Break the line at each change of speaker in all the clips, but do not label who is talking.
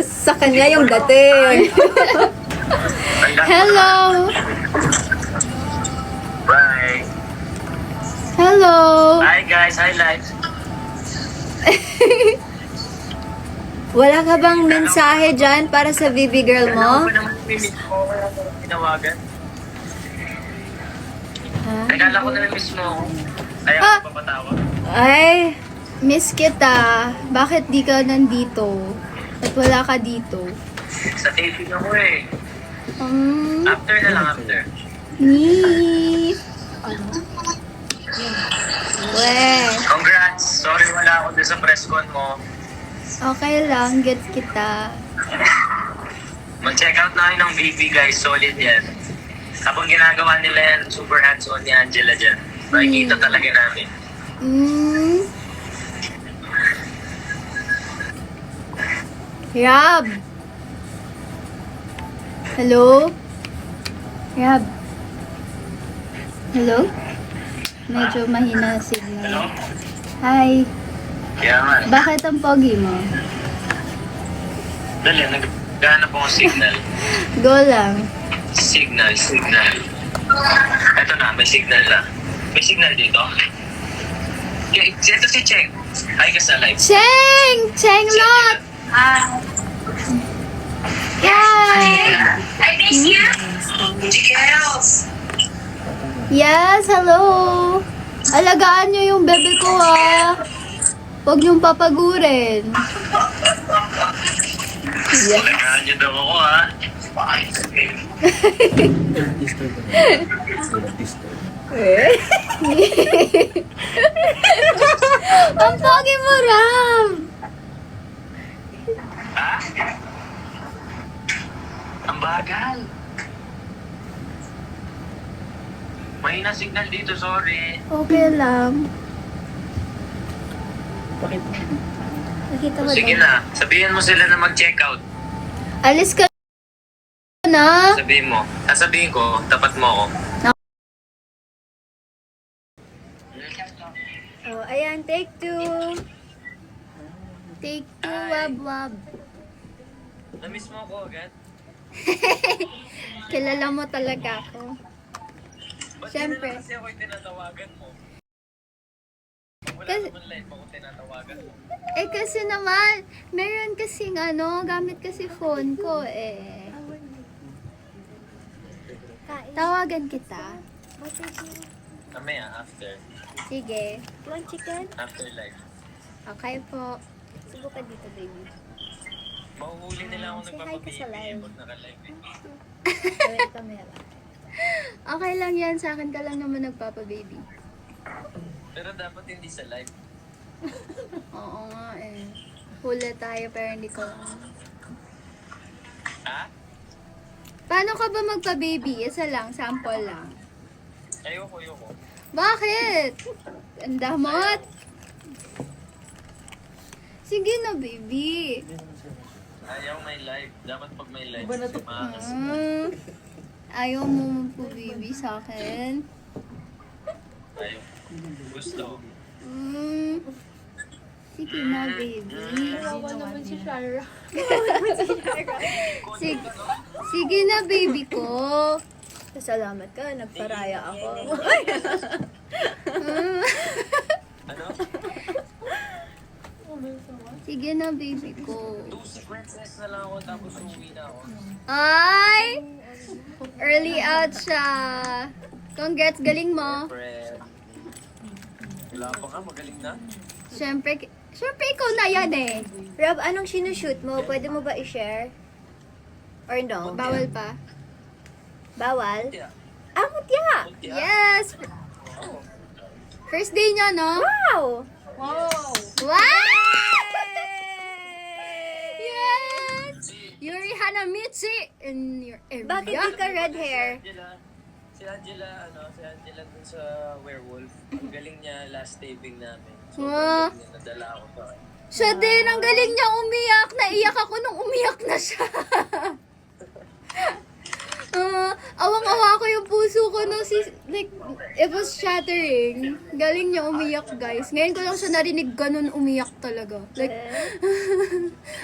Sa kanya yung dating.
Hello!
Bye.
Hello!
Hi guys, hi lights.
Wala ka bang mensahe dyan para sa baby girl mo?
Ano ba naman miss mo? Wala ko naman tinawagan.
Ha?
Nagkala ko na miss mo ako. Kaya
Ah!
ako papatawag.
Ay,
Miss kita. Bakit di ka nandito? At wala ka dito?
Sa taping ako eh.
Um,
After na lang, after.
ni...
we.
Congrats! Sorry wala ako dun sa press con mo.
Okay lang, gets kita.
Mag-check out na kayo ng baby guys, solid yan. Habang ginagawa nila yan, super hands-on ni Angela dyan. Makikita talaga namin.
Hmm. Yab! Hello? Yab? Hello? Medyo mahina ang signal.
Hello?
Hi!
Kaya man.
Bakit ang pogi mo?
Dali, naghanap ako ng signal.
Go lang.
Signal. Eto na, may signal na. May signal dito. Okay, ito si Cheng. Hi ka sa live.
Cheng! Cheng Lot! Yay!
I miss you. Chikels.
Yes, hello! Alagaan nyo yung bebe ko ha! Huwag niyong papagurin.
Alagaan niyo daw ako ha.
Ang pogi mo, Ram!
Ha? Ang bagal. Mahina signal dito, sorry.
Okay lang. Nakita mo
Sige
din.
na, sabihin mo sila na mag-check out.
Alis ka na.
Sabihin mo. Sasabihin ko, tapat mo ako.
Oh, ayan, take two.
Take two, wab-wab.
Namiss mo ako agad?
Kilala mo talaga ako.
Ba't
Siyempre.
di na lang kasi ako yung tinatawagan mo? Wala
Kasi-
naman live ako tinatawagan mo.
Eh kasi naman, meron kasing gamit kasi phone ko eh. Tawagan kita.
Mamaya, after.
Sige.
You want chicken?
After live.
Okay po.
Subukan dito, baby.
Mahuhuli nila ako
Say hi ka sa live.
pag naka-live eh.
Gawin camera.
Okay lang yan. Sa akin ka lang naman nagpapa-baby.
Pero dapat hindi sa live.
Oo nga eh. Huli tayo pero hindi ko lang.
Ha?
Paano ka ba magpa-baby? Isa lang. Sample lang.
Ayoko.
Bakit? Ang damot. Sige na, baby.
Ayaw may live. Dapat pag may live, maangas.
Ayaw mo magpa-baby sa akin.
Ayaw. Gusto.
Sige na, baby.
Kawawa naman si Shara.
Sige na, baby ko.
Salamat ka, nagparaya ako.
Ano?
Sige na, baby ko.
Two sequences na lang ako tapos uwi na ako.
Ay! Early out siya. Congrats, galing mo.
Siyempre. Wala pa nga, magaling na.
Siyempre ikaw na yan eh.
Rob, anong sinushoot mo? Pwede mo ba i-share? Or no?
Bawal pa.
Bawal?
Mutya.
Ah, mutya!
Mutya.
Yes! First day niya, no?
Wow!
Wow!
Wow! Yes! Yuri Hanamichi in your area.
Bakit di ka red hair?
Si Angela dun sa werewolf. Ang galing niya last taping namin. So,
Wow.
galing niya, nadala ako pa.
Siya din, ang galing niya umiyak. Naiyak ako nung umiyak na siya. Awang-awa ko yung puso ko no, like, it was shattering. Galing niya umiyak, guys. Ngayon ko lang siya narinig ganun umiyak talaga. Like,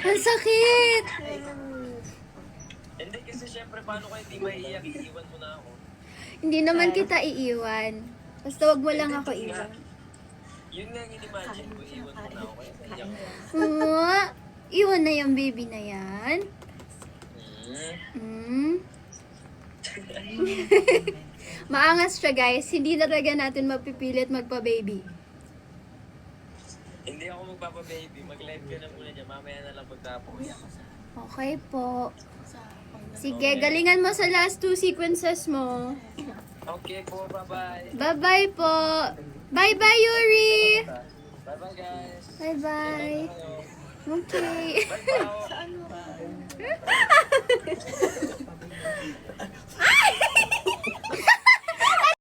ang sakit!
Hindi kasi syempre, paano kayo hindi maiiyak? Iiwan mo na ako.
Hindi naman kita iiwan. Basta wag mo lang ako iwan.
Yun nga yung in-imagine ko, iiwan mo na ako. Kaya naiyak ko.
Iwan na yung baby na yan.
Hmm.
Maangas siya, guys. Hindi na talaga natin mapipilit magpa-baby.
Hindi ako magpapa-baby. Mag-live ka na muna dyan. Mamaya na lang pagtapos.
Okay po. Sige, galingan mo sa last 2 sequences mo.
Okay po, bye-bye.
Bye-bye po. Bye-bye, Yuri.
Bye-bye, guys.
Bye-bye. Okay.
Bye, Pao.